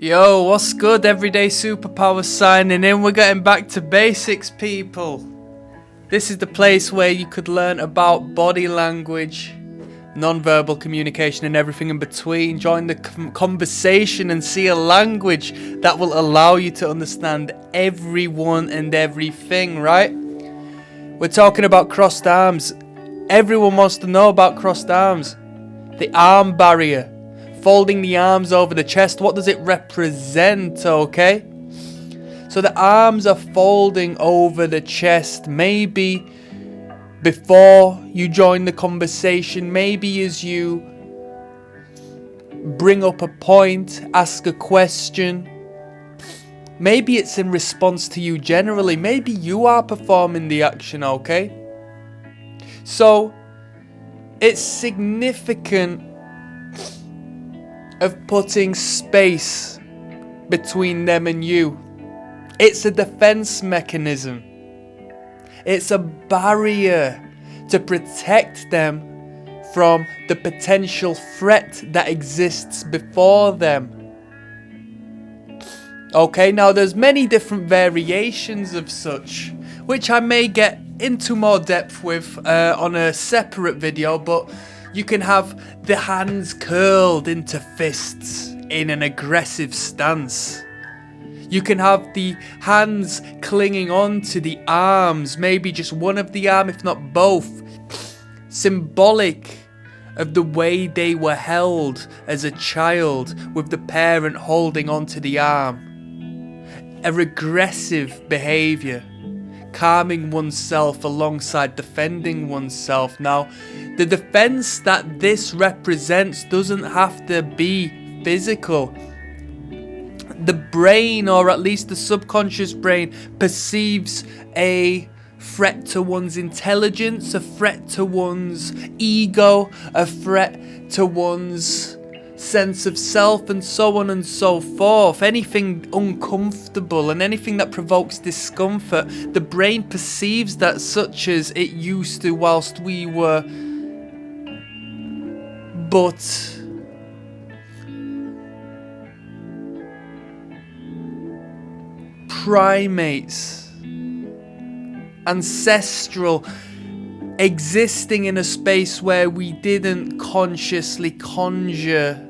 Yo, what's good? Everyday Superpower signing in. We're getting back to basics, people. This is the place where you could learn about body language, non-verbal communication and everything in between. Join the conversation and see a language that will allow you to understand everyone and everything, right? We're talking about crossed arms. Everyone wants to know about crossed arms. The arm barrier. Folding the arms over the chest, what does it represent, okay? So the arms are folding over the chest, maybe before you join the conversation, maybe as you bring up a point, ask a question. Maybe it's in response to you generally, maybe you are performing the action, okay? So it's significant of putting space between them and you. It's a defense mechanism. It's a barrier to protect them from the potential threat that exists before them. Okay, now there's many different variations of such, which I may get into more depth with on a separate video, but you can have the hands curled into fists in an aggressive stance. You can have the hands clinging on to the arms, maybe just one of the arm, if not both, symbolic of the way they were held as a child, with the parent holding onto the arm. A regressive behaviour, calming oneself alongside defending oneself. Now, the defense that this represents doesn't have to be physical. The brain, or at least the subconscious brain, perceives a threat to one's intelligence, a threat to one's ego, a threat to one's sense of self, and so on and so forth. Anything uncomfortable and anything that provokes discomfort, the brain perceives that such as it used to whilst we were but primates, ancestral, existing in a space where we didn't consciously conjure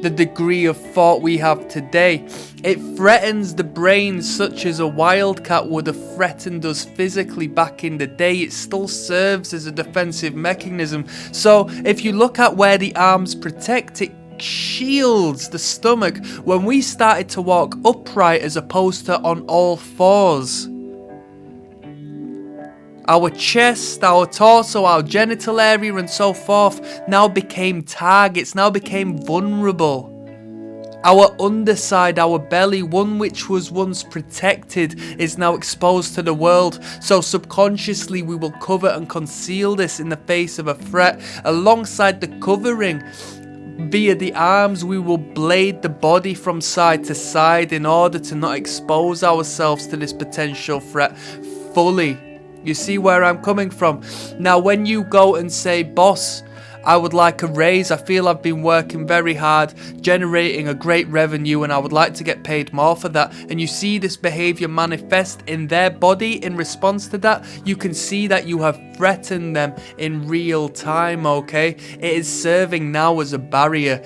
the degree of thought we have today. It threatens the brain such as a wildcat would have threatened us physically back in the day. It still serves as a defensive mechanism. So if you look at where the arms protect, it shields the stomach. When we started to walk upright as opposed to on all fours, our chest, our torso, our genital area and so forth now became targets, now became vulnerable. Our underside, our belly, one which was once protected, is now exposed to the world. So subconsciously we will cover and conceal this in the face of a threat. Alongside the covering, via the arms, we will blade the body from side to side in order to not expose ourselves to this potential threat fully. You see where I'm coming from? Now, when you go and say, boss, I would like a raise, I feel I've been working very hard, generating a great revenue, and I would like to get paid more for that, and you see this behavior manifest in their body in response to that, you can see that you have threatened them in real time, okay? It is serving now as a barrier.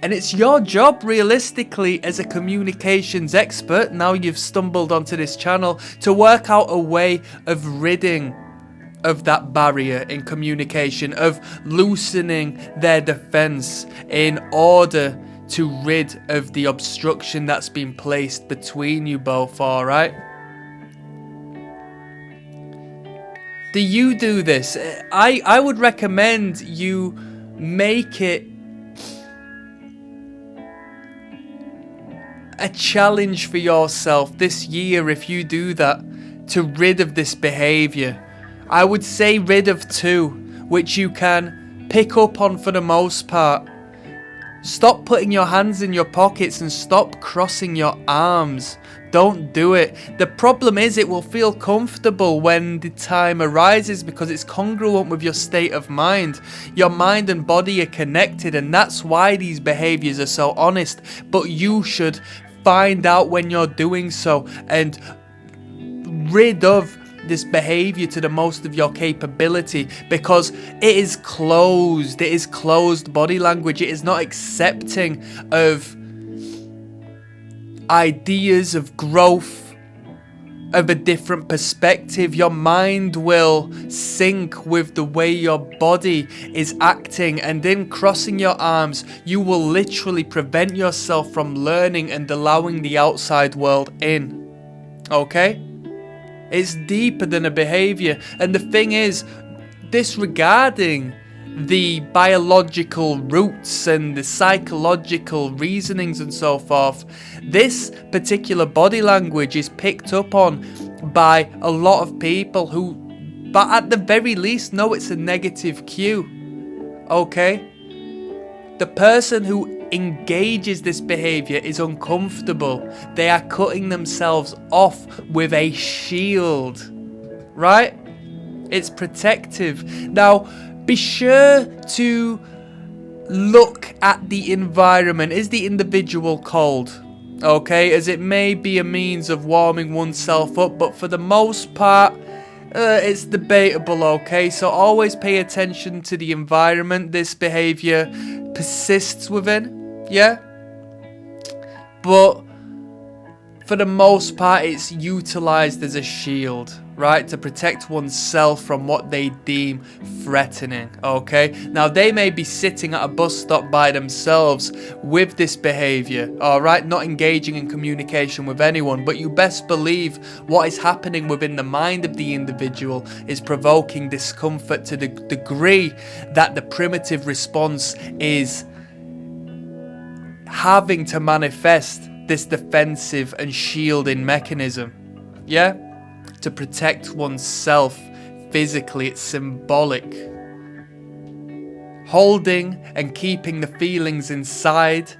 And it's your job, realistically, as a communications expert, now you've stumbled onto this channel, to work out a way of ridding of that barrier in communication, of loosening their defense in order to rid of the obstruction that's been placed between you both, alright? Do you do this? I would recommend you make it a challenge for yourself this year, if you do that, to rid of this behaviour. I would say rid of two, which you can pick up on for the most part. Stop putting your hands in your pockets and stop crossing your arms. Don't do it. The problem is it will feel comfortable when the time arises because it's congruent with your state of mind. Your mind and body are connected, and that's why these behaviors are so honest. But you should find out when you're doing so and rid of this behavior to the most of your capability, because it is closed body language. It is not accepting of ideas of growth, of a different perspective. Your mind will sync with the way your body is acting, and in crossing your arms you will literally prevent yourself from learning and allowing the outside world in. Okay? It's deeper than a behavior. And the thing is, disregarding the biological roots and the psychological reasonings and so forth, this particular body language is picked up on by a lot of people who, but at the very least, know it's a negative cue. Okay? The person who engages this behavior is uncomfortable. They are cutting themselves off with a shield, right? It's protective. Now, be sure to look at the environment. Is the individual cold? Okay, as it may be a means of warming oneself up, but for the most part, it's debatable, okay? So always pay attention to the environment this behavior persists within, yeah? But for the most part, it's utilized as a shield, right? To protect oneself from what they deem threatening, okay? Now, they may be sitting at a bus stop by themselves with this behavior, all right? Not engaging in communication with anyone, but you best believe what is happening within the mind of the individual is provoking discomfort to the degree that the primitive response is having to manifest this defensive and shielding mechanism, yeah? To protect oneself physically. It's symbolic. Holding and keeping the feelings inside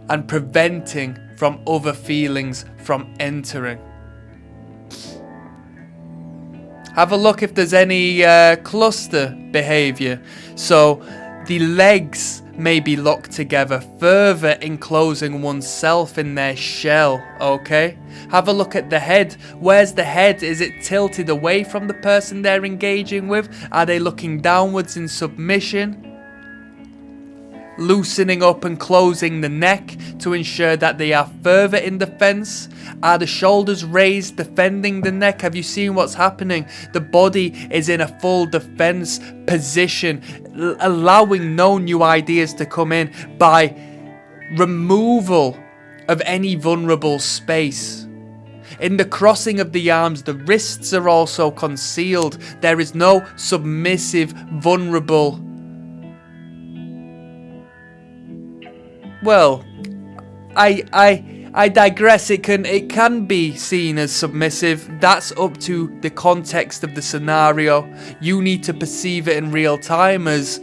and preventing from other feelings from entering. Have a look if there's any cluster behavior. So the legs may be locked together, further enclosing oneself in their shell, okay? Have a look at the head. Where's the head? Is it tilted away from the person they're engaging with? Are they looking downwards in submission? Loosening up and closing the neck to ensure that they are further in defense. Are the shoulders raised, defending the neck? Have you seen what's happening? The body is in a full defense position, allowing no new ideas to come in by removal of any vulnerable space. In the crossing of the arms, the wrists are also concealed. There is no submissive, vulnerable. Well, I digress. It can be seen as submissive. That's up to the context of the scenario. You need to perceive it in real time, as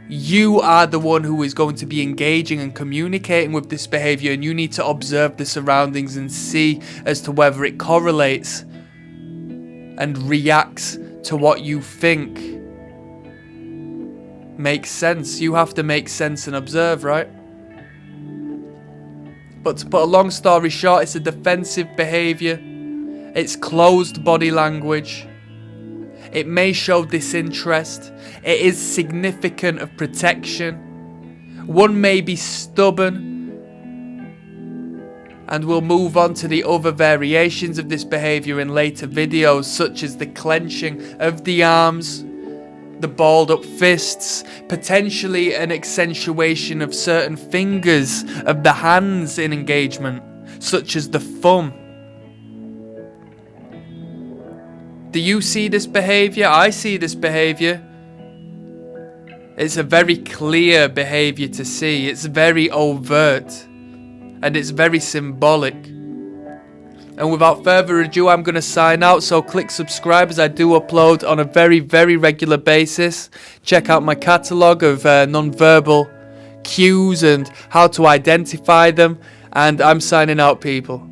you are the one who is going to be engaging and communicating with this behavior, and you need to observe the surroundings and see as to whether it correlates and reacts to what you think makes sense. You have to make sense and observe, right? But to put a long story short, it's a defensive behavior. It's closed body language. It may show disinterest. It is significant of protection. One may be stubborn. And we'll move on to the other variations of this behavior in later videos, such as the clenching of the arms, the balled up fists, potentially an accentuation of certain fingers of the hands in engagement, such as the thumb. Do you see this behavior? I see this behavior. It's a very clear behavior to see. It's very overt. And it's very symbolic. And without further ado, I'm going to sign out, so click subscribe as I do upload on a very, very regular basis. Check out my catalogue of non-verbal cues and how to identify them. And I'm signing out, people.